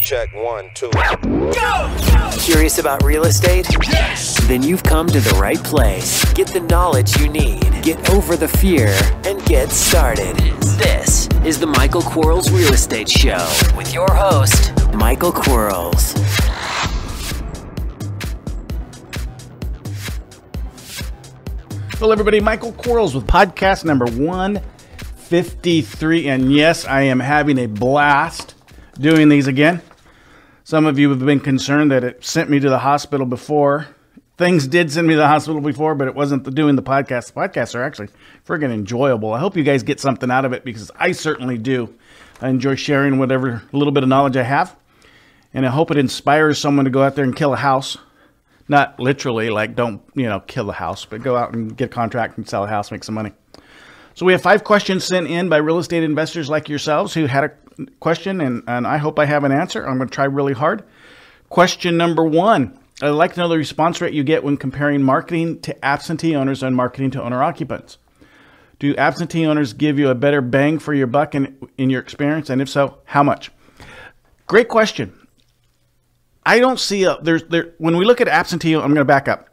Check 1, 2. Go! Curious about real estate? Yes! Then you've come to the right place. Get the knowledge you need. Get over the fear and get started. This is the Michael Quarles Real Estate Show with your host, Michael Quarles. Hello, everybody. Michael Quarles with podcast number 153. And yes, I am having a blast doing these again. Some of you have been concerned that it sent me to the hospital before. Things did send me to the hospital before, but it wasn't doing the podcast. The podcasts are actually friggin' enjoyable. I hope you guys get something out of it because I certainly do. I enjoy sharing whatever little bit of knowledge I have. And I hope it inspires someone to go out there and kill a house. Not literally, like don't, kill the house, but go out and get a contract and sell a house, make some money. So we have 5 questions sent in by real estate investors like yourselves who had a question, and I hope I have an answer. I'm going to try really hard. Question number 1. I'd like to know the response rate you get when comparing marketing to absentee owners and marketing to owner-occupants. Do absentee owners give you a better bang for your buck in your experience? And if so, how much? Great question. I don't see when we look at absentee, I'm going to back up.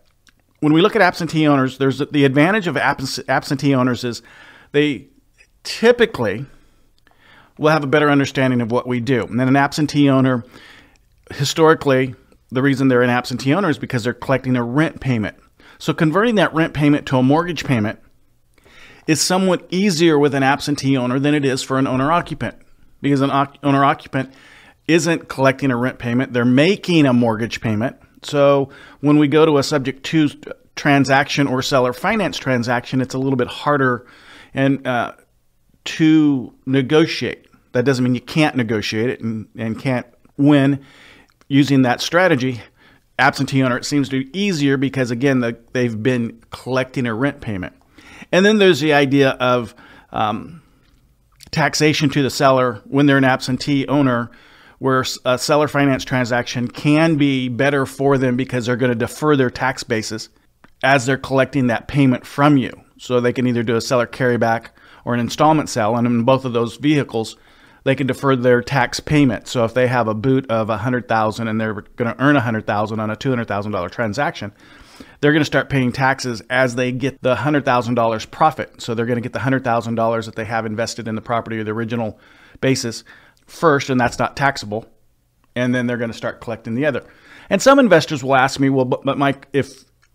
When we look at absentee owners, there's the advantage of absentee owners is they typically will have a better understanding of what we do. And then an absentee owner, historically, the reason they're an absentee owner is because they're collecting a rent payment. So converting that rent payment to a mortgage payment is somewhat easier with an absentee owner than it is for an owner-occupant, because an owner-occupant isn't collecting a rent payment. They're making a mortgage payment. So when we go to a subject to transaction or seller finance transaction, it's a little bit harder and to negotiate. That doesn't mean you can't negotiate it and can't win using that strategy. Absentee owner, it seems to be easier because, again, they've been collecting a rent payment. And then there's the idea of taxation to the seller when they're an absentee owner, where a seller finance transaction can be better for them because they're going to defer their tax basis as they're collecting that payment from you. So they can either do a seller carryback or an installment sale, and in both of those vehicles, they can defer their tax payment. So if they have a boot of $100,000 and they're going to earn $100,000 on a $200,000 transaction, they're going to start paying taxes as they get the $100,000 profit. So they're going to get the $100,000 that they have invested in the property or the original basis first, and that's not taxable. And then they're going to start collecting the other. And some investors will ask me, well, but Mike,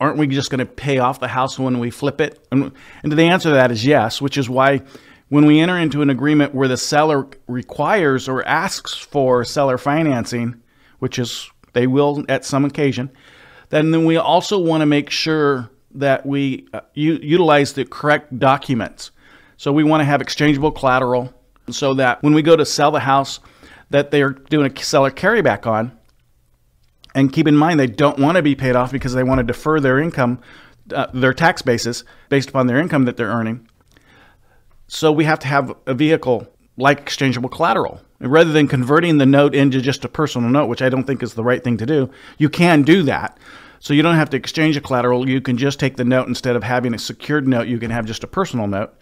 aren't we just going to pay off the house when we flip it? And the answer to that is yes, which is why when we enter into an agreement where the seller requires or asks for seller financing, which is they will at some occasion, then we also want to make sure that we utilize the correct documents. So we want to have exchangeable collateral so that when we go to sell the house that they're doing a seller carryback on. And keep in mind, they don't want to be paid off because they want to defer their income, their tax basis based upon their income that they're earning. So we have to have a vehicle like exchangeable collateral. And rather than converting the note into just a personal note, which I don't think is the right thing to do, you can do that. So you don't have to exchange a collateral. You can just take the note instead of having a secured note. You can have just a personal note.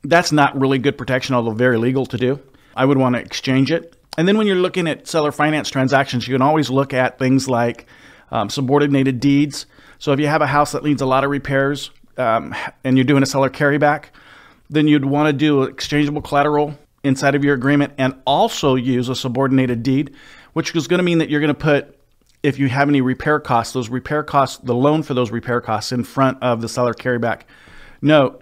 That's not really good protection, although very legal to do. I would want to exchange it. And then when you're looking at seller finance transactions, you can always look at things like subordinated deeds. So if you have a house that needs a lot of repairs and you're doing a seller carryback, then you'd want to do exchangeable collateral inside of your agreement and also use a subordinated deed, which is going to mean that you're going to put, if you have any repair costs, those repair costs, the loan for those repair costs in front of the seller carryback note,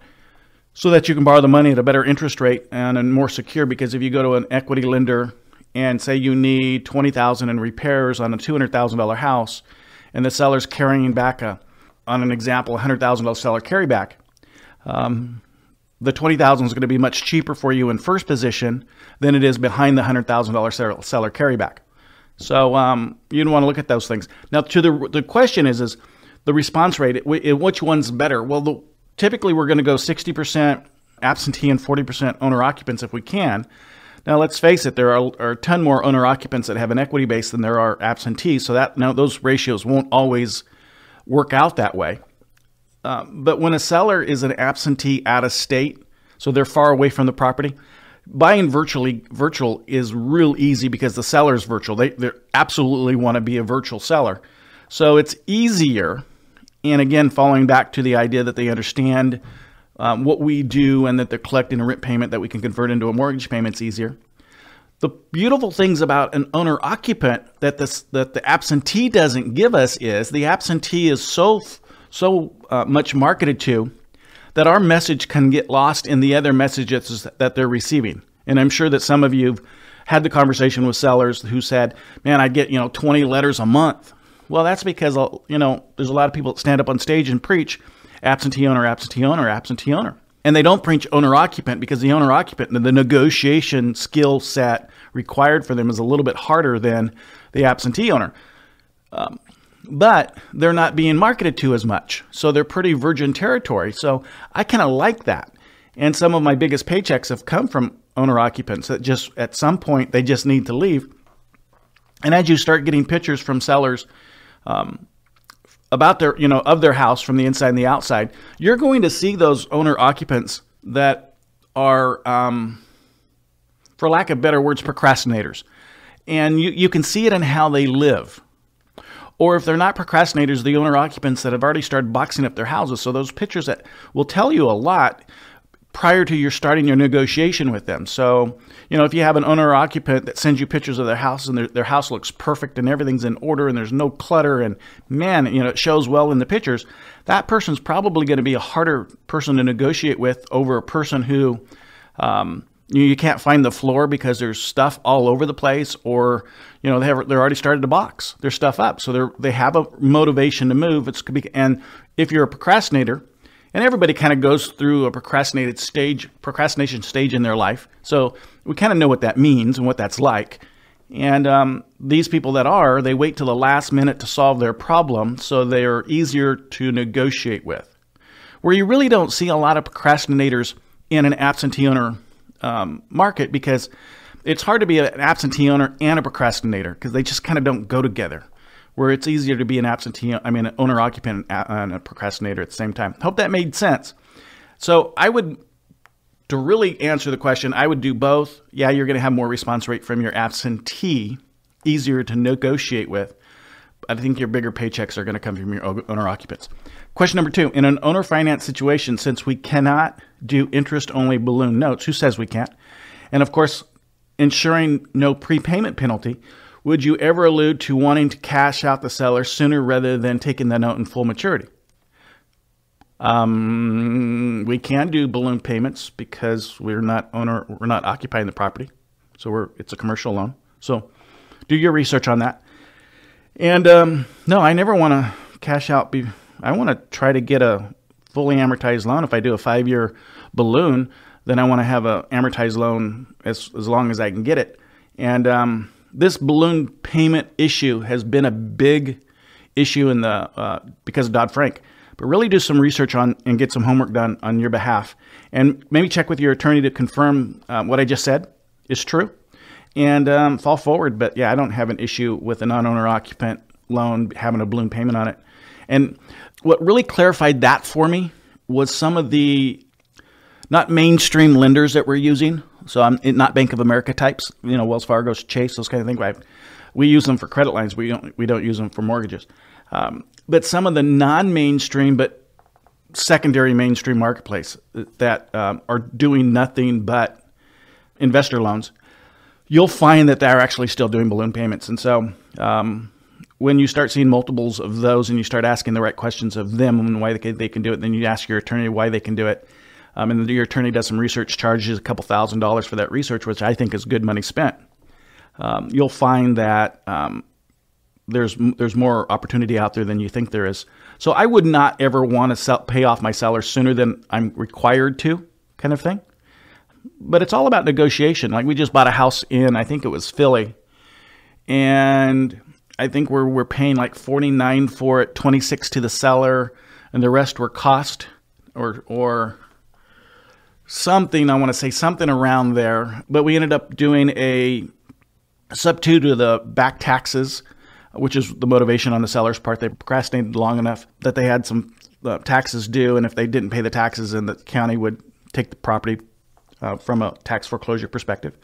so that you can borrow the money at a better interest rate and more secure. Because if you go to an equity lender and say you need $20,000 in repairs on a $200,000 house, and the seller's carrying back on an example, $100,000 seller carryback, the $20,000 is going to be much cheaper for you in first position than it is behind the $100,000 seller carryback. So you'd want to look at those things. Now, to the question is the response rate. Which one's better? Well, typically we're going to go 60% absentee and 40% owner occupants if we can. Now, let's face it, there are a ton more owner occupants that have an equity base than there are absentees. So those ratios won't always work out that way. But when a seller is an absentee out of state, so they're far away from the property, Buying virtual is real easy because the seller's virtual. They absolutely want to be a virtual seller. So it's easier. And again, following back to the idea that they understand what we do and that they're collecting a rent payment that we can convert into a mortgage payment's easier. The beautiful things about an owner-occupant that the absentee doesn't give us is the absentee is so much marketed to that our message can get lost in the other messages that they're receiving. And I'm sure that some of you have had the conversation with sellers who said, man, I get 20 letters a month. Well, that's because there's a lot of people that stand up on stage and preach absentee owner, absentee owner, absentee owner. And they don't preach owner-occupant because the owner-occupant, the negotiation skill set required for them is a little bit harder than the absentee owner. But they're not being marketed to as much. So they're pretty virgin territory. So I kind of like that. And some of my biggest paychecks have come from owner-occupants that just at some point they just need to leave. And as you start getting pictures from sellers about their, of their house from the inside and the outside, you're going to see those owner occupants that are, for lack of better words, procrastinators. And you can see it in how they live. Or if they're not procrastinators, the owner occupants that have already started boxing up their houses. So those pictures that will tell you a lot prior to your starting your negotiation with them. So, if you have an owner occupant that sends you pictures of their house and their house looks perfect and everything's in order and there's no clutter and man, it shows well in the pictures, that person's probably going to be a harder person to negotiate with over a person who you can't find the floor because there's stuff all over the place, or they're already started to box their stuff up, so they have a motivation to move. And if you're a procrastinator. And everybody kind of goes through a procrastination stage in their life. So we kind of know what that means and what that's like. And these people they wait till the last minute to solve their problem, so they are easier to negotiate with. Where you really don't see a lot of procrastinators in an absentee owner market, because it's hard to be an absentee owner and a procrastinator because they just kind of don't go together. Where it's easier to be an an owner-occupant and a procrastinator at the same time. Hope that made sense. So to really answer the question, I would do both. Yeah, you're going to have more response rate from your absentee, easier to negotiate with. I think your bigger paychecks are going to come from your owner-occupants. Question number 2, in an owner finance situation, since we cannot do interest-only balloon notes, who says we can't? And of course, ensuring no prepayment penalty, would you ever allude to wanting to cash out the seller sooner rather than taking the note in full maturity? We can do balloon payments because we're not occupying the property. So it's a commercial loan. So do your research on that. And no, I never want to cash out. I want to try to get a fully amortized loan. If I do a 5-year balloon, then I want to have an amortized loan as long as I can get it. And this balloon payment issue has been a big issue because of Dodd-Frank. But really do some research on and get some homework done on your behalf. And maybe check with your attorney to confirm what I just said is true. And fall forward. But yeah, I don't have an issue with a non-owner occupant loan having a balloon payment on it. And what really clarified that for me was some of the not mainstream lenders that we're using. So I'm not Bank of America types, Wells Fargo, Chase, those kind of things. We use them for credit lines. We don't use them for mortgages. But some of the non-mainstream but secondary mainstream marketplace that are doing nothing but investor loans, you'll find that they're actually still doing balloon payments. And so when you start seeing multiples of those and you start asking the right questions of them and why they can do it, then you ask your attorney why they can do it. And your attorney does some research, charges a couple $1,000s for that research, which I think is good money spent. You'll find that there's more opportunity out there than you think there is. So I would not ever want to pay off my seller sooner than I'm required to, kind of thing. But it's all about negotiation. Like we just bought a house in, I think it was Philly, and I think we're paying like $49 for it, $26 to the seller, and the rest were cost or something. I want to say something around there. But we ended up doing a sub 2 to the back taxes, which is the motivation on the seller's part. They procrastinated long enough that they had some taxes due, and if they didn't pay the taxes, then the county would take the property from a tax foreclosure perspective.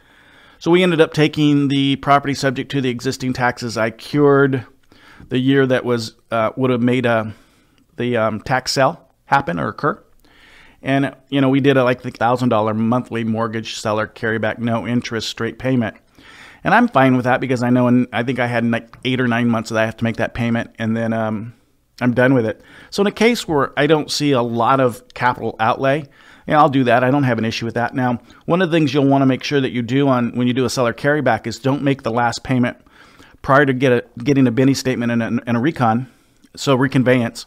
So we ended up taking the property subject to the existing taxes. I cured the year that was would have made the tax sale happen or occur. And, we did like the $1,000 monthly mortgage seller carryback, no interest, straight payment. And I'm fine with that because I know, and I think I had like 8 or 9 months that I have to make that payment, and then I'm done with it. So in a case where I don't see a lot of capital outlay, I'll do that. I don't have an issue with that. Now, one of the things you'll want to make sure that you do when you do a seller carryback is don't make the last payment prior to getting a Benny statement and a recon, so reconveyance.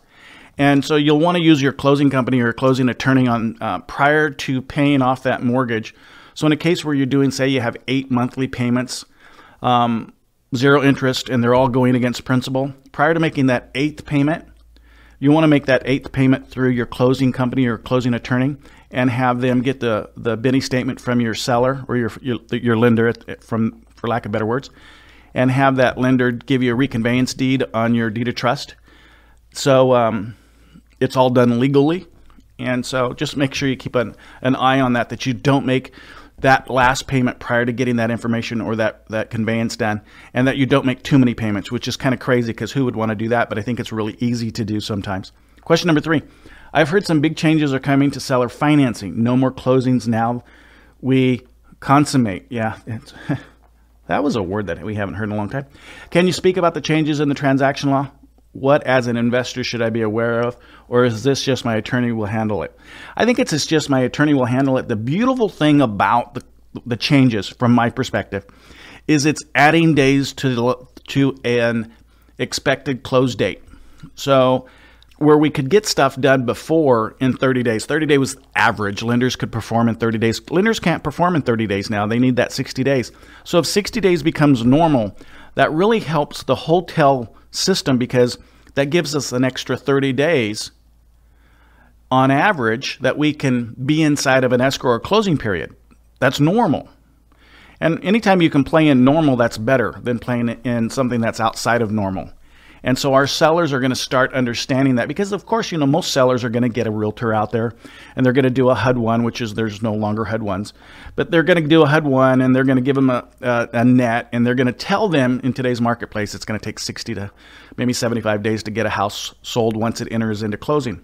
And so you'll want to use your closing company or your closing attorney on prior to paying off that mortgage. So in a case where you're doing, say you have 8 monthly payments, 0 interest, and they're all going against principal, prior to making that 8th payment, you want to make that 8th payment through your closing company or closing attorney and have them get the Benny statement from your seller or your lender, for lack of better words, and have that lender give you a reconveyance deed on your deed of trust. So it's all done legally. And so just make sure you keep an eye on that you don't make that last payment prior to getting that information or that conveyance done, and that you don't make too many payments, which is kind of crazy because who would want to do that? But I think it's really easy to do sometimes. Question number 3. I've heard some big changes are coming to seller financing. No more closings now. We consummate. Yeah, that was a word that we haven't heard in a long time. Can you speak about the changes in the transaction law? What, as an investor, should I be aware of? Or is this just my attorney will handle it? I think it's just my attorney will handle it. The beautiful thing about the changes, from my perspective, is it's adding days to an expected close date. So where we could get stuff done before in 30 days. 30 days was average. Lenders could perform in 30 days. Lenders can't perform in 30 days now. They need that 60 days. So if 60 days becomes normal, that really helps the hotel system because that gives us an extra 30 days on average that we can be inside of an escrow or closing period. That's normal. And anytime you can play in normal, that's better than playing in something that's outside of normal. And so our sellers are going to start understanding that because, of course, most sellers are going to get a realtor out there and they're going to do a HUD-1, which is there's no longer HUD-1s, but they're going to do a HUD-1 and they're going to give them a net, and they're going to tell them in today's marketplace it's going to take 60 to maybe 75 days to get a house sold once it enters into closing.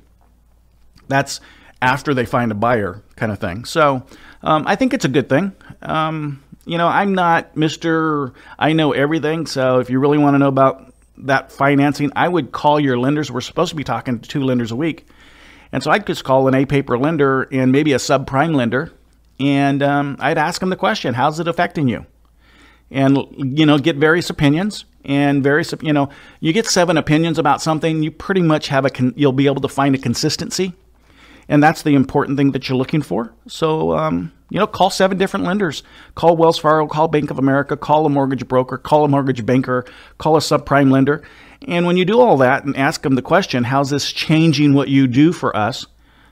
That's after they find a buyer kind of thing. So I think it's a good thing. I'm not Mr. I know everything. So if you really want to know about that financing, I would call your lenders. We're supposed to be talking to 2 lenders a week. And so I'd just call an A-paper lender and maybe a subprime lender. And I'd ask them the question, how's it affecting you? And, get various opinions and various, you get 7 opinions about something, you pretty much have you'll be able to find a consistency. And that's the important thing that you're looking for. So, call 7 different lenders. Call Wells Fargo, call Bank of America, call a mortgage broker, call a mortgage banker, call a subprime lender. And when you do all that and ask them the question, how's this changing what you do for us?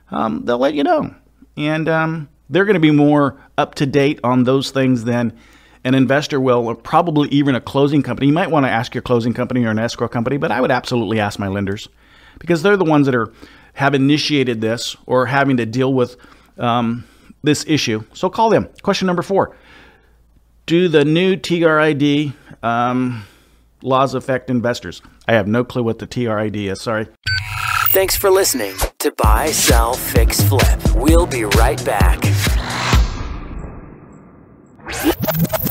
They'll let you know. And they're going to be more up to date on those things than an investor will, or probably even a closing company. You might want to ask your closing company or an escrow company, but I would absolutely ask my lenders because they're the ones that have initiated this or having to deal with this issue. So call them. Question number 4. Do the new TRID laws affect investors? I have no clue what the TRID is. Sorry. Thanks for listening to Buy, Sell, Fix, Flip. We'll be right back.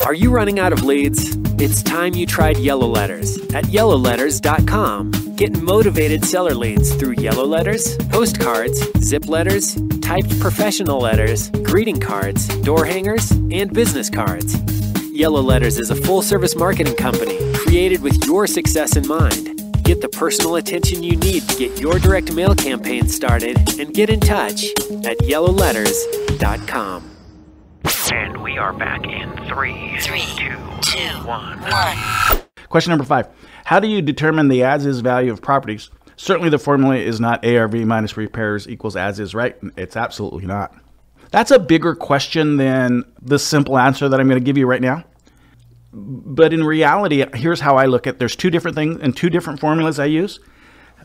Are you running out of leads? It's time you tried Yellow Letters at yellowletters.com. Get motivated seller leads through Yellow Letters, postcards, zip letters, typed professional letters, greeting cards, door hangers, and business cards. Yellow Letters is a full-service marketing company created with your success in mind. Get the personal attention you need to get your direct mail campaign started and get in touch at yellowletters.com. And we are back in 3, 2, 1. Question number 5. How do you determine the as-is value of properties? Certainly the formula is not ARV minus repairs equals as-is, right? It's absolutely not. That's a bigger question than the simple answer that I'm going to give you right now. But in reality, here's how I look at it. There's 2 different things and 2 different formulas I use.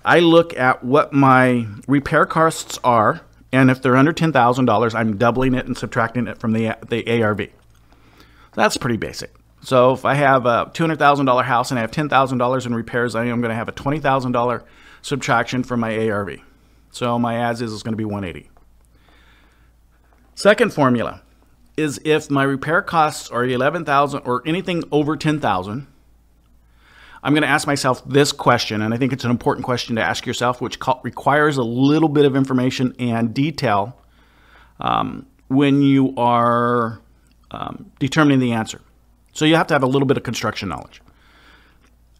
I look at what my repair costs are And if they're under $10,000, I'm doubling it and subtracting it from the ARV. That's pretty basic. So if I have a $200,000 house and I have $10,000 in repairs, I am going to have a $20,000 subtraction from my ARV. So my as is going to be 180. Second formula is if my repair costs are 11,000 or anything over 10,000, I'm going to ask myself this question, and I think it's an important question to ask yourself, which requires a little bit of information and detail when you are determining the answer. So you have to have a little bit of construction knowledge.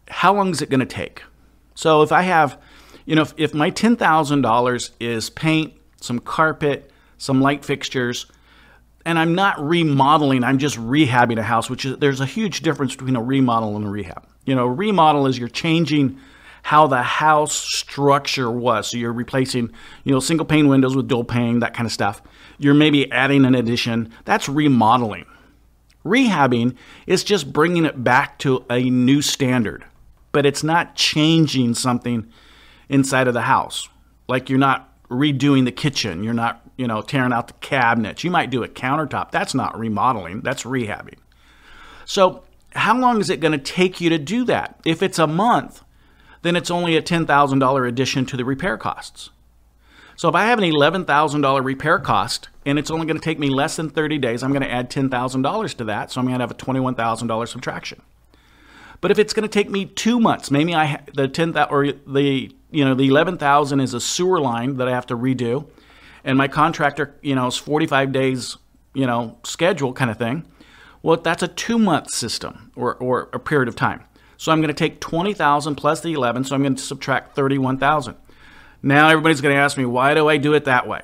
How long is it going to take? So if I have, if my $10,000 is paint, some carpet, some light fixtures, and I'm not remodeling, I'm just rehabbing a house, there's a huge difference between a remodel and a rehab. A remodel is you're changing how the house structure was. So you're replacing, single pane windows with dual pane, that kind of stuff. You're maybe adding an addition. That's remodeling. Rehabbing is just bringing it back to a new standard, but it's not changing something inside of the house. Like you're not redoing the kitchen. You're not, tearing out the cabinets. You might do a countertop. That's not remodeling. That's rehabbing. So how long is it going to take you to do that? If it's a month, then it's only a $10,000 addition to the repair costs. So if I have an $11,000 repair cost and it's only going to take me less than 30 days, I'm going to add $10,000 to that. So I'm going to have a $21,000 subtraction. But if it's going to take me 2 months, maybe the 11,000 is a sewer line that I have to redo, and my contractor, is 45 days, schedule kind of thing. Well, that's a 2-month system or a period of time. So I'm going to take 20,000 plus the 11, so I'm going to subtract 31,000. Now everybody's going to ask me, why do I do it that way?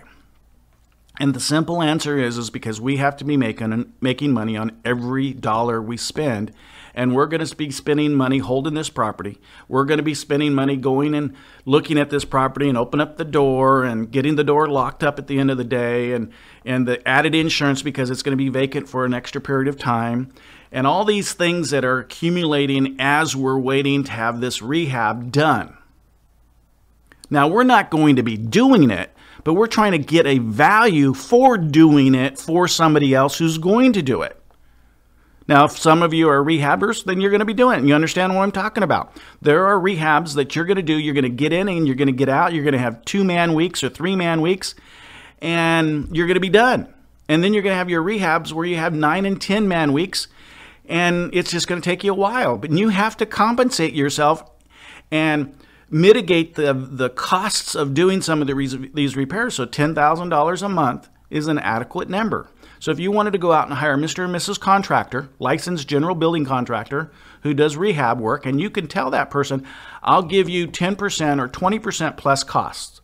And the simple answer is because we have to be making money on every dollar we spend. And we're going to be spending money holding this property. We're going to be spending money going and looking at this property and open up the door and getting the door locked up at the end of the day and the added insurance because it's going to be vacant for an extra period of time. And all these things that are accumulating as we're waiting to have this rehab done. Now, we're not going to be doing it, but we're trying to get a value for doing it for somebody else who's going to do it. Now, if some of you are rehabbers, then you're going to be doing it. You understand what I'm talking about. There are rehabs that you're going to do. You're going to get in and you're going to get out. You're going to have 2-man weeks or 3-man weeks, and you're going to be done. And then you're going to have your rehabs where you have 9- and 10-man weeks, and it's just going to take you a while. But you have to compensate yourself and mitigate the costs of doing some of these repairs. So $10,000 a month is an adequate number. So if you wanted to go out and hire Mr. and Mrs. Contractor, licensed general building contractor who does rehab work, and you can tell that person, I'll give you 10% or 20% plus costs.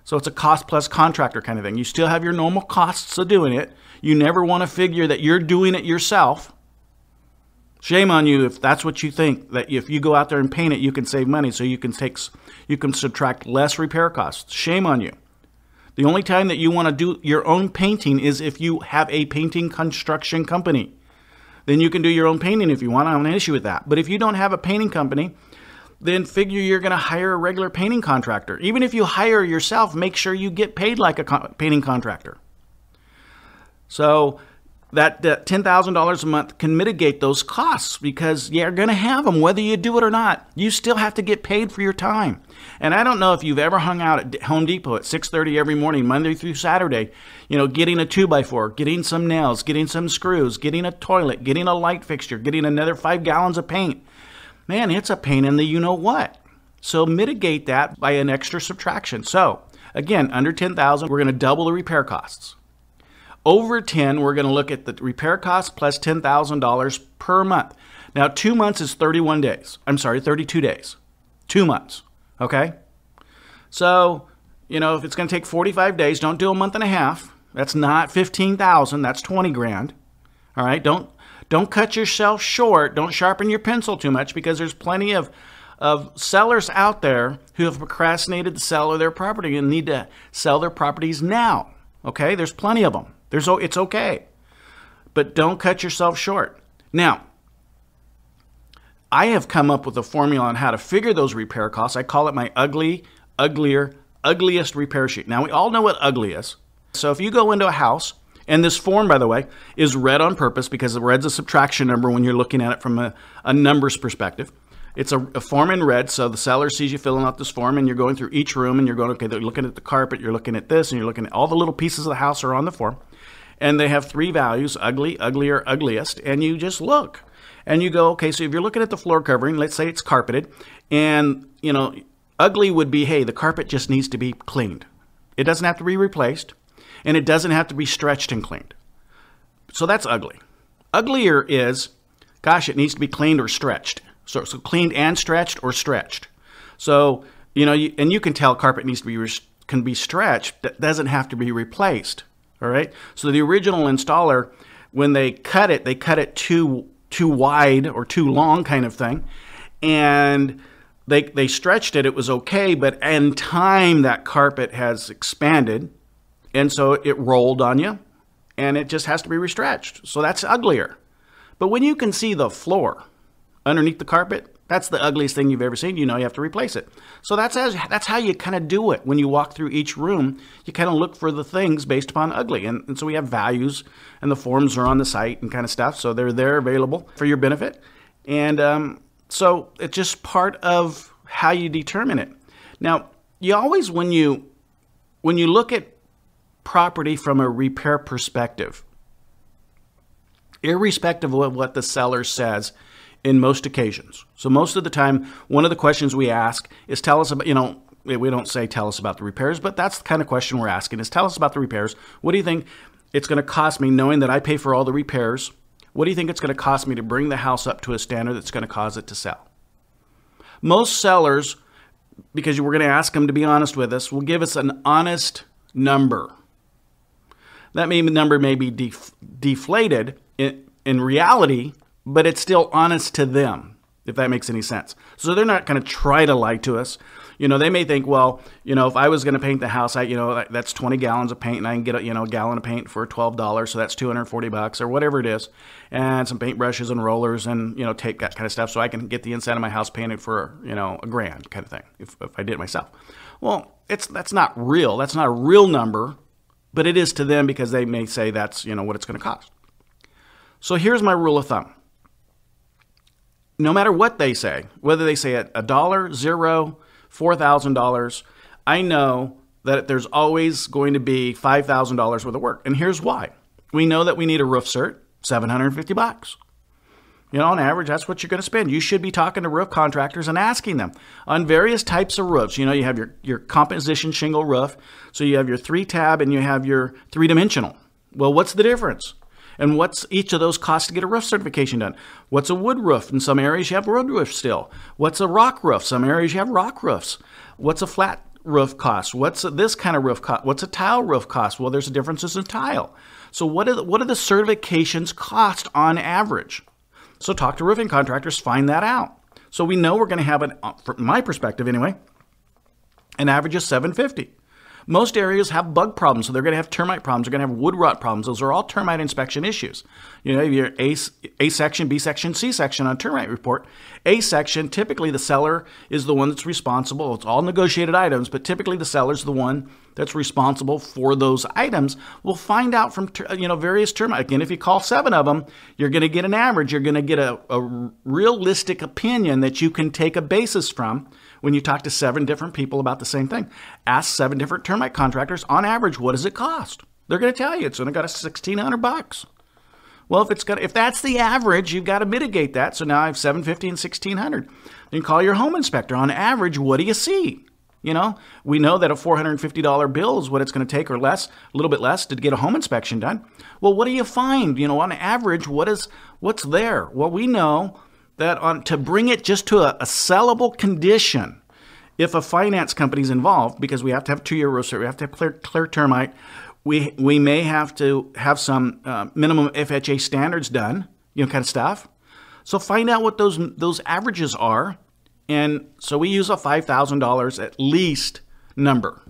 So it's a cost plus contractor kind of thing. You still have your normal costs of doing it. You never want to figure that you're doing it yourself. Shame on you if that's what you think, that if you go out there and paint it, you can save money, so you can subtract less repair costs. Shame on you. The only time that you want to do your own painting is if you have a painting construction company. Then you can do your own painting if you want. I don't have an issue with that. But if you don't have a painting company, then figure you're going to hire a regular painting contractor. Even if you hire yourself, make sure you get paid like a painting contractor. So that $10,000 a month can mitigate those costs because you're going to have them whether you do it or not. You still have to get paid for your time. And I don't know if you've ever hung out at Home Depot at 6:30 every morning, Monday through Saturday, getting a 2x4, getting some nails, getting some screws, getting a toilet, getting a light fixture, getting another 5 gallons of paint. Man, it's a pain in the you-know-what. So mitigate that by an extra subtraction. So again, under $10,000, we're going to double the repair costs. Over 10, we're going to look at the repair cost plus $10,000 per month. Now, 2 months is 31 days. I'm sorry, 32 days. 2 months, okay? So, if it's going to take 45 days, don't do a month and a half. That's not 15,000. That's 20 grand. All right? Don't cut yourself short. Don't sharpen your pencil too much because there's plenty of sellers out there who have procrastinated the sale of their property and need to sell their properties now. Okay? There's plenty of them. It's okay, but don't cut yourself short. Now, I have come up with a formula on how to figure those repair costs. I call it my ugliest repair sheet. Now, we all know what ugly is. So if you go into a house, and this form, by the way, is red on purpose because the red's a subtraction number when you're looking at it from a numbers perspective. It's a form in red, so the seller sees you filling out this form, and you're going through each room, and you're going, okay, they're looking at the carpet, you're looking at this, and you're looking at all the little pieces of the house are on the form. And they have 3 values, ugly, uglier, ugliest, and you just look. And you go, okay, so if you're looking at the floor covering, let's say it's carpeted, and, you know, ugly would be, hey, the carpet just needs to be cleaned. It doesn't have to be replaced, and it doesn't have to be stretched and cleaned. So that's ugly. Uglier is, gosh, it needs to be cleaned or stretched. So cleaned and stretched or stretched. So, you know, and you can tell carpet needs to be can be stretched. That doesn't have to be replaced. All right. So the original installer, when they cut it too wide or too long kind of thing. And they stretched it. It was okay. But in time, that carpet has expanded. And so it rolled on you. And it just has to be restretched. So that's uglier. But when you can see the floor underneath the carpet, that's the ugliest thing you've ever seen. You know you have to replace it. So that's how you kind of do it. When you walk through each room, you kind of look for the things based upon ugly. And so we have values, and the forms are on the site and kind of stuff. So they're there available for your benefit. And so it's just part of how you determine it. Now, you always, when you look at property from a repair perspective, irrespective of what the seller says, in most occasions. So most of the time, one of the questions we ask is tell us about, you know, we don't say tell us about the repairs, but that's the kind of question we're asking is tell us about the repairs. What do you think it's going to cost me knowing that I pay for all the repairs? What do you think it's going to cost me to bring the house up to a standard that's going to cause it to sell? Most sellers, because we're going to ask them to be honest with us, will give us an honest number. That number may be deflated in reality, but it's still honest to them, if that makes any sense. So they're not going to try to lie to us. You know, they may think, well, you know, if I was going to paint the house, that's 20 gallons of paint, and I can get a gallon of paint for $12, so that's $240 or whatever it is, and some paint brushes and rollers and, you know, tape, that kind of stuff, so I can get the inside of my house painted for, you know, $1,000 kind of thing, if I did it myself. Well, that's not real. That's not a real number, but it is to them because they may say that's, you know, what it's going to cost. So here's my rule of thumb. No matter what they say, whether they say $1, $0, $4,000, I know that there's always going to be $5,000 worth of work. And here's why. We know that we need a roof cert, $750. You know, on average, that's what you're going to spend. You should be talking to roof contractors and asking them on various types of roofs. You know, you have your composition shingle roof, so you have your 3-tab and you have your 3-dimensional. Well, what's the difference? And what's each of those cost to get a roof certification done? What's a wood roof? In some areas you have wood roofs still. What's a rock roof? Some areas you have rock roofs. What's a flat roof cost? What's this kind of roof cost? What's a tile roof cost? Well, there's differences in tile. So what do the certifications cost on average? So talk to roofing contractors, find that out. So we know we're going to have, from my perspective anyway, an average of $750. Most areas have bug problems, so they're going to have termite problems. They're going to have wood rot problems. Those are all termite inspection issues. You know, your A section, B section, C section on termite report. A section, typically the seller is the one that's responsible. It's all negotiated items, but typically the seller's the one that's responsible for those items. We'll find out from various termite. Again, if you call 7 of them, you're going to get an average. You're going to get a realistic opinion that you can take a basis from when you talk to 7 different people about the same thing. Ask 7 different termite contractors, on average, what does it cost? They're going to tell you it's going to cost $1,600. Well, if that's the average, you've got to mitigate that. So now I have $750 and $1,600. Then call your home inspector. On average, what do you see? You know, we know that a $450 bill is what it's going to take, or less, a little bit less, to get a home inspection done. Well, what do you find? You know, on average, what's there? Well, we know that to bring it just to a sellable condition, if a finance company's involved, because we have to have 2-year roof cert, we have to have clear termite, we may have to have some minimum FHA standards done, you know, kind of stuff. So find out what those averages are, and so we use a $5,000 at least number.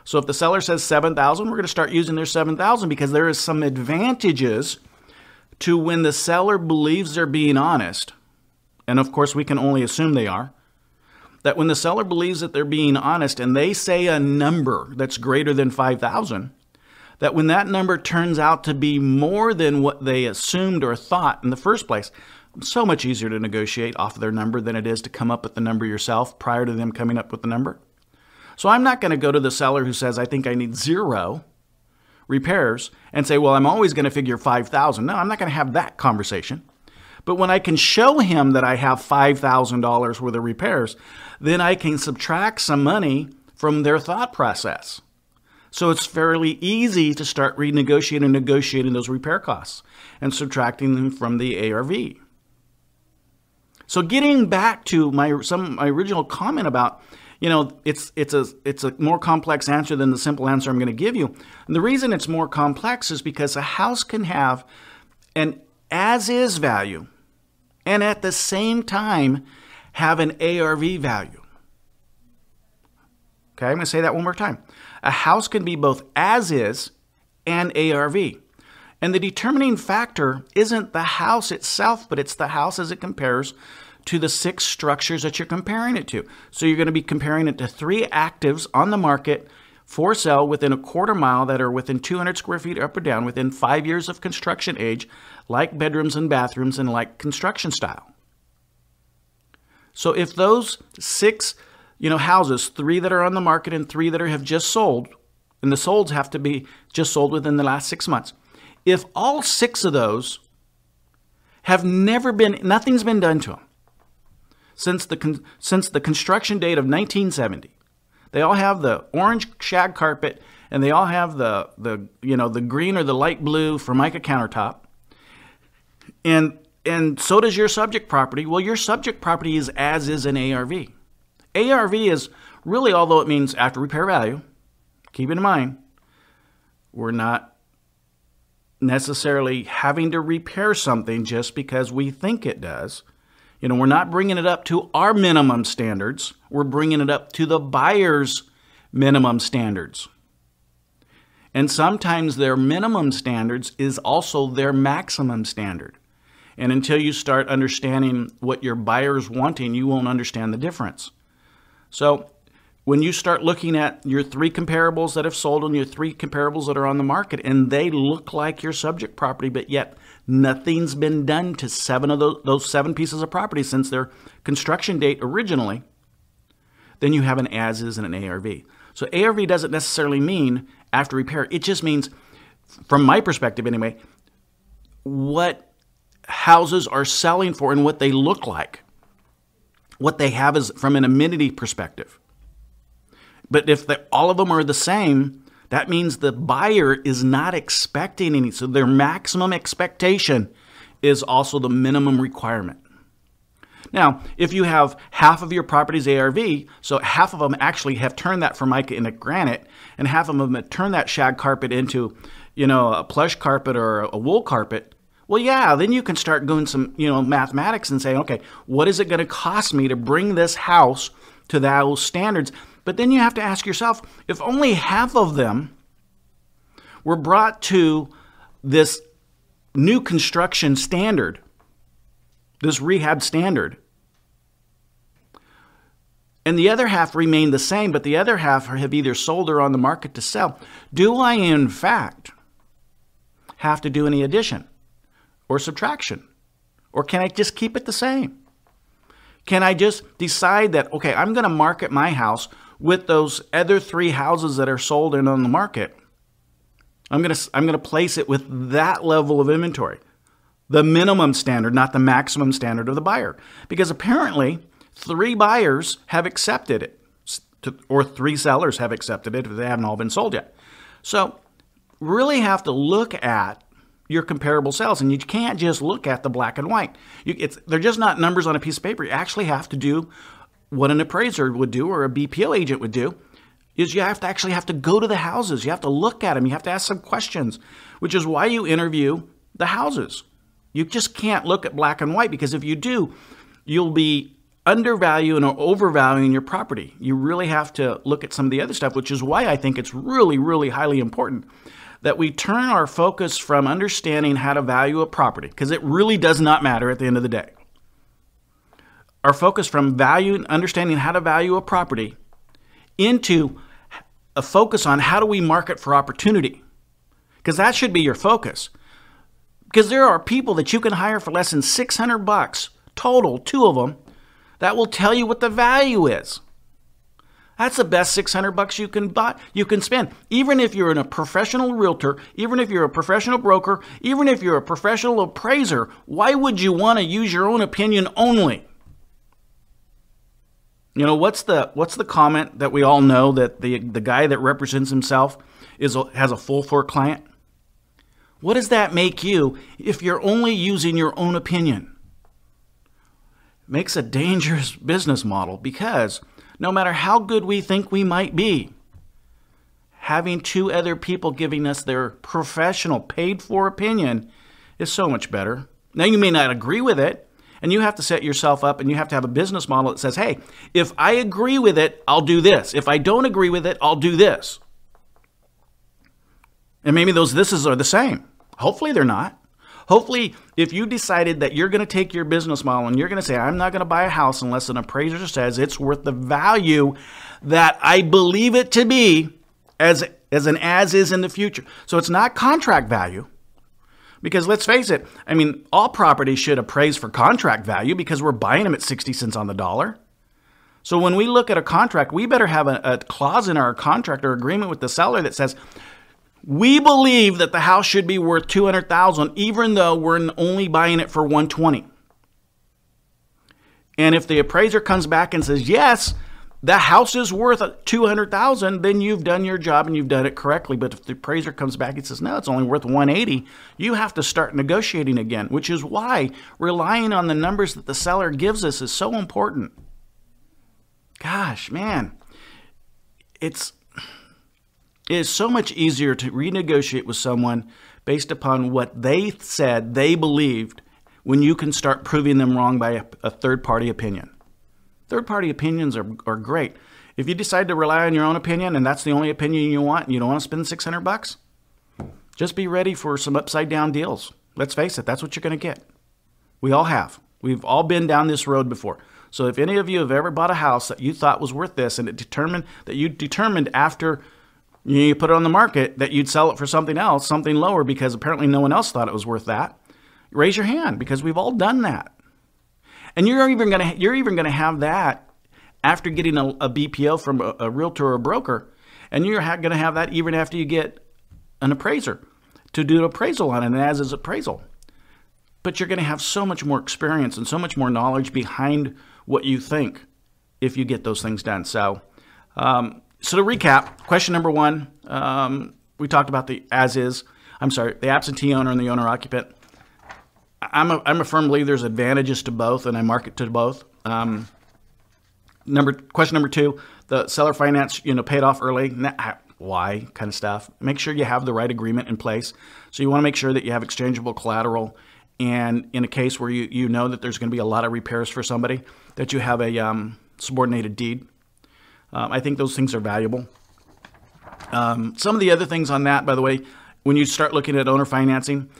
So if the seller says $7,000, we're going to start using their $7,000 because there is some advantages to when the seller believes they're being honest. And of course, we can only assume they are. That when the seller believes that they're being honest and they say a number that's greater than $5,000, that when that number turns out to be more than what they assumed or thought in the first place, it's so much easier to negotiate off of their number than it is to come up with the number yourself prior to them coming up with the number. So I'm not going to go to the seller who says, I think I need 0 repairs and say, well, I'm always going to figure 5,000. No, I'm not going to have that conversation. But when I can show him that I have $5,000 worth of repairs, then I can subtract some money from their thought process. So it's fairly easy to start renegotiating and negotiating those repair costs and subtracting them from the ARV. So getting back to my original comment about, it's a more complex answer than the simple answer I'm going to give you. And the reason it's more complex is because a house can have an as-is value and at the same time have an ARV value. Okay, I'm going to say that one more time. A house can be both as-is and ARV. And the determining factor isn't the house itself, but it's the house as it compares to the 6 structures that you're comparing it to. So you're going to be comparing it to 3 actives on the market for sale within a quarter mile that are within 200 square feet up or down, within 5 years of construction age, like bedrooms and bathrooms and like construction style. So if those 6 houses, 3 that are on the market and 3 that have just sold, and the solds have to be just sold within the last 6 months. If all 6 of those have nothing's been done to them since the construction date of 1970, they all have the orange shag carpet and they all have the green or the light blue Formica countertop, and so does your subject property. Well, your subject property is as is an ARV. ARV is really, although it means after repair value, keep it in mind, we're not necessarily having to repair something just because we think it does. We're not bringing it up to our minimum standards. We're bringing it up to the buyer's minimum standards. And sometimes their minimum standards is also their maximum standard. And until you start understanding what your buyer's wanting, you won't understand the difference. So when you start looking at your 3 comparables that have sold and your 3 comparables that are on the market, and they look like your subject property, but yet nothing's been done to 7 of those 7 pieces of property since their construction date originally, then you have an as-is and an ARV. So ARV doesn't necessarily mean after repair. It just means, from my perspective anyway, what houses are selling for and what they look like. What they have is from an amenity perspective. But if all of them are the same, that means the buyer is not expecting any. So their maximum expectation is also the minimum requirement. Now, if you have half of your property's ARV, so half of them actually have turned that Formica into granite, and half of them have turned that shag carpet into, a plush carpet or a wool carpet, well, yeah, then you can start doing some, mathematics and say, okay, what is it going to cost me to bring this house to those standards? But then you have to ask yourself, if only half of them were brought to this new construction standard, this rehab standard, and the other half remain the same, but the other half have either sold or on the market to sell, do I in fact have to do any addition or subtraction? Or can I just keep it the same? Can I just decide that, okay, I'm going to market my house with those other 3 houses that are sold and on the market? I'm going to place it with that level of inventory, the minimum standard, not the maximum standard of the buyer. Because apparently 3 buyers have accepted it, or 3 sellers have accepted it if they haven't all been sold yet. So really have to look at your comparable sales, and you can't just look at the black and white. They're just not numbers on a piece of paper. You actually have to do what an appraiser would do or a BPO agent would do, is you have to go to the houses. You have to look at them. You have to ask some questions, which is why you interview the houses. You just can't look at black and white, because if you do, you'll be undervaluing or overvaluing your property. You really have to look at some of the other stuff, which is why I think it's really, really highly important that we turn our focus from understanding how to value a property, because it really does not matter at the end of the day. Our focus from understanding how to value a property into a focus on how do we market for opportunity. because that should be your focus. Because there are people that you can hire for less than $600 total, 2 of them, that will tell you what the value is. That's the best $600 you can buy, you can spend. Even if you're a professional realtor, even if you're a professional broker, even if you're a professional appraiser, why would you want to use your own opinion only? You know, what's the comment that we all know, that the guy that represents himself has a full for client? What does that make you if you're only using your own opinion? It makes a dangerous business model, because no matter how good we think we might be, having 2 other people giving us their professional paid-for opinion is so much better. Now, you may not agree with it, and you have to set yourself up, and you have to have a business model that says, hey, if I agree with it, I'll do this. If I don't agree with it, I'll do this. And maybe those thises are the same. Hopefully they're not. Hopefully, if you decided that you're going to take your business model and you're going to say, I'm not going to buy a house unless an appraiser says it's worth the value that I believe it to be as an as-is in the future. So it's not contract value. Because let's face it, I mean, all properties should appraise for contract value, because we're buying them at 60 cents on the dollar. So when we look at a contract, we better have a clause in our contract or agreement with the seller that says, we believe that the house should be worth $200,000, even though we're only buying it for $120,000. And if the appraiser comes back and says, yes, the house is worth $200,000, then you've done your job and you've done it correctly. But if the appraiser comes back and says, no, it's only worth $180,000, you have to start negotiating again, which is why relying on the numbers that the seller gives us is so important. Gosh, man, it is so much easier to renegotiate with someone based upon what they said they believed, when you can start proving them wrong by a third-party opinion. Third-party opinions are great. If you decide to rely on your own opinion and that's the only opinion you want, and you don't want to spend $600, just be ready for some upside-down deals. Let's face it, that's what you're going to get. We all have. We've all been down this road before. So if any of you have ever bought a house that you thought was worth this, and you determined after you put it on the market that you'd sell it for something else, something lower, because apparently no one else thought it was worth that, raise your hand, because we've all done that. And you're even going to have that after getting a BPO from a realtor or a broker, and you're going to have that even after you get an appraiser to do an appraisal on it, an as-is appraisal. But you're going to have so much more experience and so much more knowledge behind what you think if you get those things done. So to recap, question number 1, we talked about the absentee owner and the owner-occupant. I'm a firm believer there's advantages to both, and I market to both. Question number 2, the seller finance, paid off early. Why kind of stuff. Make sure you have the right agreement in place. So you want to make sure that you have exchangeable collateral, and in a case where you know that there's going to be a lot of repairs for somebody, that you have a subordinated deed. I think those things are valuable. Some of the other things on that, by the way, when you start looking at owner financing,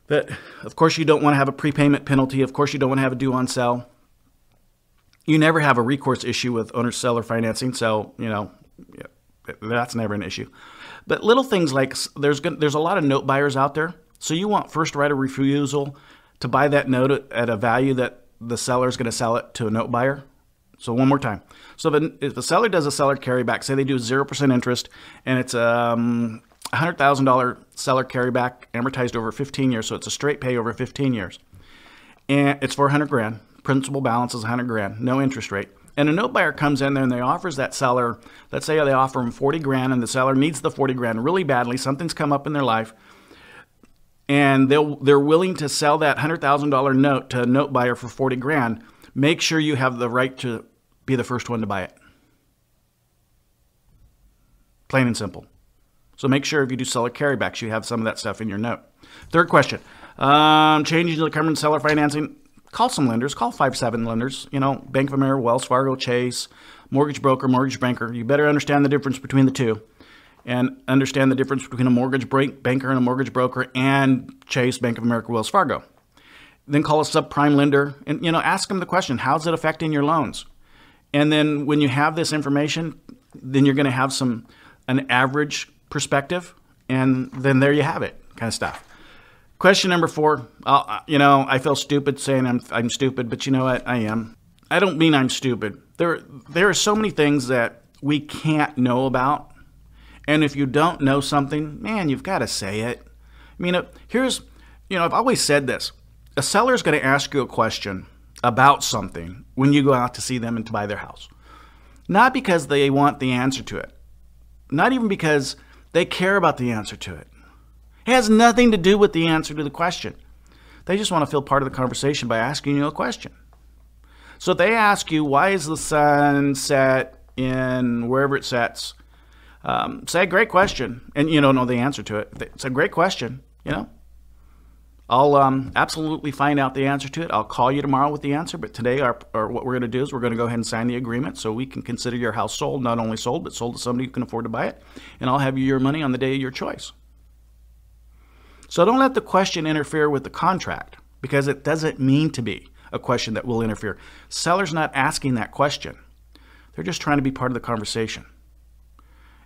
that of course you don't want to have a prepayment penalty. Of course you don't want to have a due on sell. You never have a recourse issue with owner-seller financing, so that's never an issue. But little things like there's a lot of note buyers out there, so you want first right of refusal to buy that note at a value that the seller is going to sell it to a note buyer. So one more time. So if the seller does a seller carryback, say they do 0% interest, and it's $100,000 seller carryback amortized over 15 years, so it's a straight pay over 15 years, and it's for $100,000. Principal balance is $100,000, no interest rate. And a note buyer comes in there and they offers that seller, let's say they offer him $40,000, and the seller needs the $40,000 really badly. Something's come up in their life, and they're willing to sell that $100,000 note to a note buyer for $40,000. Make sure you have the right to be the first one to buy it. Plain and simple. So make sure if you do seller carrybacks, you have some of that stuff in your note. Third question, changing to the current seller financing. Call some lenders, call 5-7 lenders, Bank of America, Wells Fargo, Chase, mortgage broker, mortgage banker. You better understand the difference between the two, and understand the difference between a mortgage banker and a mortgage broker, and Chase, Bank of America, Wells Fargo. Then call a subprime lender and, ask them the question, how's it affecting your loans? And then when you have this information, then you're going to have an average perspective, And then there you have it, kind of stuff. Question number 4, I feel stupid saying I'm stupid, but you know what? I am. I don't mean I'm stupid. There are so many things that we can't know about. And if you don't know something, man, you've got to say it. I mean, I've always said this. A seller is going to ask you a question about something when you go out to see them and to buy their house. Not because they want the answer to it. Not even because they care about the answer to it. It has nothing to do with the answer to the question. They just want to feel part of the conversation by asking you a question. So if they ask you, why is the sun set in wherever it sets? Say, great question. And you don't know the answer to it. It's a great question, I'll absolutely find out the answer to it. I'll call you tomorrow with the answer. But today, what we're going to do is we're going to go ahead and sign the agreement so we can consider your house sold, not only sold, but sold to somebody who can afford to buy it. And I'll have you your money on the day of your choice. So don't let the question interfere with the contract, because it doesn't mean to be a question that will interfere. Seller's not asking that question. They're just trying to be part of the conversation.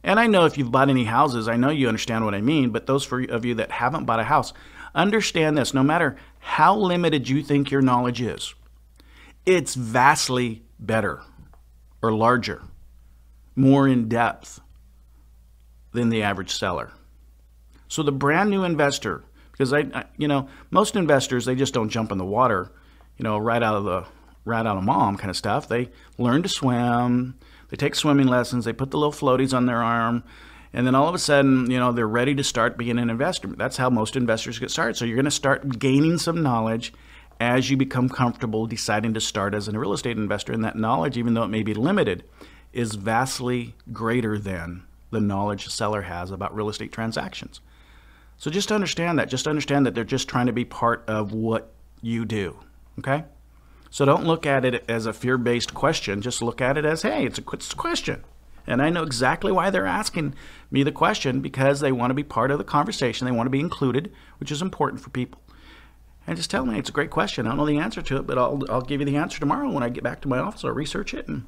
And I know if you've bought any houses, I know you understand what I mean, but those of you that haven't bought a house, understand this. No matter how limited you think your knowledge is, it's vastly better or larger, more in depth than the average seller. So the brand new investor, because most investors, they just don't jump in the water, right out of mom kind of stuff. They learn to swim. They take swimming lessons. They put the little floaties on their arm. And then all of a sudden, they're ready to start being an investor. That's how most investors get started. So you're going to start gaining some knowledge as you become comfortable deciding to start as a real estate investor. And that knowledge, even though it may be limited, is vastly greater than the knowledge a seller has about real estate transactions. So just understand that. Just understand that they're just trying to be part of what you do. Okay? So don't look at it as a fear-based question. Just look at it as, hey, it's a question. And I know exactly why they're asking me the question, because they want to be part of the conversation. They want to be included, which is important for people. And just tell me, it's a great question. I don't know the answer to it, but I'll give you the answer tomorrow when I get back to my office. I'll research it. And in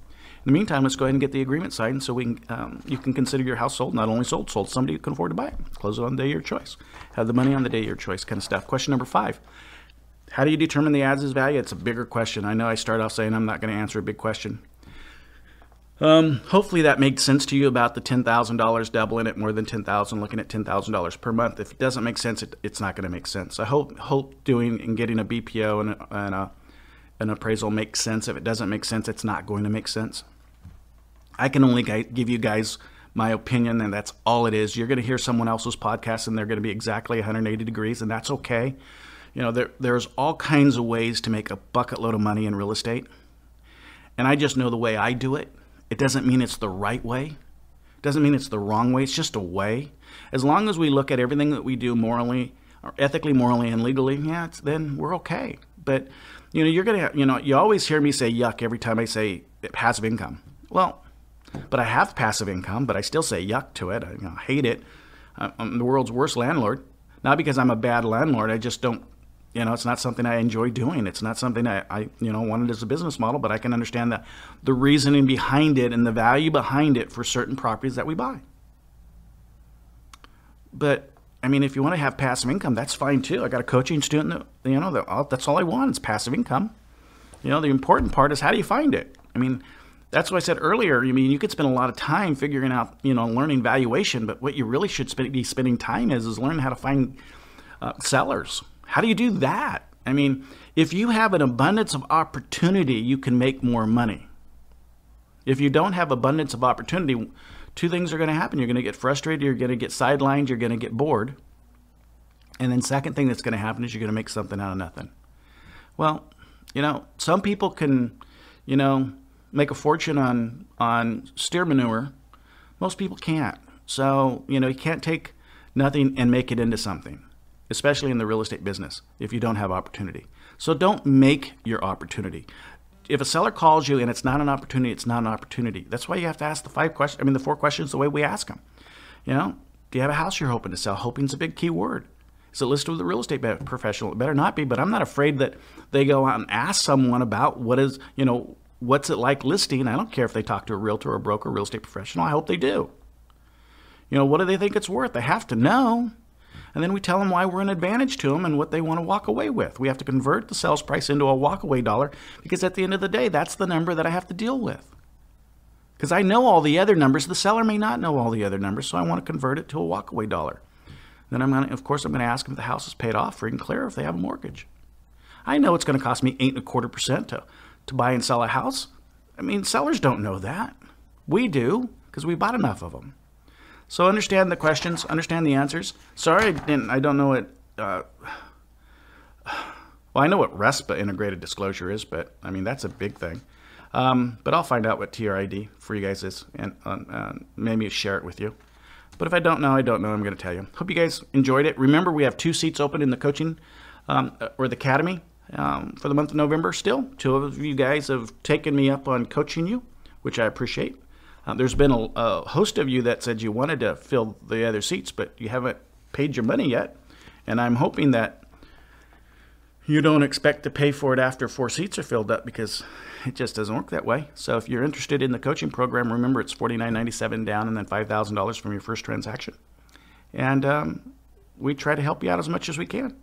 the meantime, let's go ahead and get the agreement signed so you can consider your house sold. Not only sold to somebody who can afford to buy it. Close it on the day of your choice. Have the money on the day of your choice kind of stuff. Question number 5. How do you determine the as-is value? It's a bigger question. I know I start off saying I'm not going to answer a big question. Hopefully that made sense to you about the $10,000 doubling it more than $10,000, looking at $10,000 per month. If it doesn't make sense, it's not going to make sense. I hope doing and getting a BPO and an appraisal makes sense. If it doesn't make sense, it's not going to make sense. I can only give you guys my opinion, and that's all it is. You're going to hear someone else's podcast, and they're going to be exactly 180 degrees, and that's okay. There's all kinds of ways to make a bucket load of money in real estate, and I just know the way I do it. It doesn't mean it's the right way. It doesn't mean it's the wrong way. It's just a way. As long as we look at everything that we do morally, or ethically, morally, and legally, then we're okay. But you're gonna, you always hear me say yuck every time I say passive income. Well, but I have passive income, but I still say yuck to it. I hate it. I'm the world's worst landlord. Not because I'm a bad landlord. I just don't. It's not something I enjoy doing. It's not something I wanted as a business model, but I can understand the reasoning behind it and the value behind it for certain properties that we buy. But, if you want to have passive income, that's fine too. I got a coaching student that, that's all I want is passive income. The important part is how do you find it? That's what I said earlier. You could spend a lot of time figuring out, learning valuation, but what you really should be spending time is learning how to find sellers. How do you do that? If you have an abundance of opportunity, you can make more money. If you don't have abundance of opportunity, two things are going to happen. You're going to get frustrated, you're going to get sidelined, you're going to get bored. And then second thing that's going to happen is you're going to make something out of nothing. Well, some people can, make a fortune on steer manure. Most people can't. So, you can't take nothing and make it into something, especially in the real estate business, if you don't have opportunity. So don't make your opportunity. If a seller calls you and it's not an opportunity, it's not an opportunity. That's why you have to ask the 4 questions the way we ask them. Do you have a house you're hoping to sell? Hoping's a big key word. Is it listed with a real estate professional? It better not be, but I'm not afraid that they go out and ask someone about what's it like listing. I don't care if they talk to a realtor or a broker, real estate professional. I hope they do. What do they think it's worth? They have to know. And then we tell them why we're an advantage to them and what they want to walk away with. We have to convert the sales price into a walkaway dollar, because at the end of the day, that's the number that I have to deal with. Because I know all the other numbers. The seller may not know all the other numbers, so I want to convert it to a walkaway dollar. Then I'm going to ask them if the house is paid off free and clear, if they have a mortgage. I know it's going to cost me 8.25% to buy and sell a house. I mean, sellers don't know that. We do, because we bought enough of them. So understand the questions, understand the answers. Sorry, I don't know what, well, I know what RESPA, integrated disclosure, is, but I mean, that's a big thing. But I'll find out what TRID for you guys is, and maybe share it with you. But if I don't know, I'm going to tell you. Hope you guys enjoyed it. Remember, we have 2 seats open in the coaching, or the academy, for the month of November still. 2 of you guys have taken me up on coaching you, which I appreciate. There's been a host of you that said you wanted to fill the other seats, but you haven't paid your money yet. And I'm hoping that you don't expect to pay for it after 4 seats are filled up, because it just doesn't work that way. So if you're interested in the coaching program, remember it's $49.97 down and then $5,000 from your first transaction. And we try to help you out as much as we can.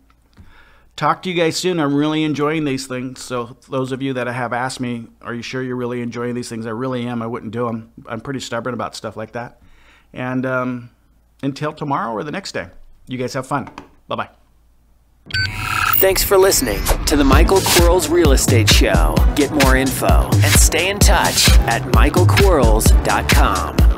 Talk to you guys soon. I'm really enjoying these things. So those of you that have asked me, are you sure you're really enjoying these things? I really am. I wouldn't do them. I'm pretty stubborn about stuff like that. And until tomorrow or the next day, you guys have fun. Bye-bye. Thanks for listening to the Michael Quarles Real Estate Show. Get more info and stay in touch at michaelquarles.com.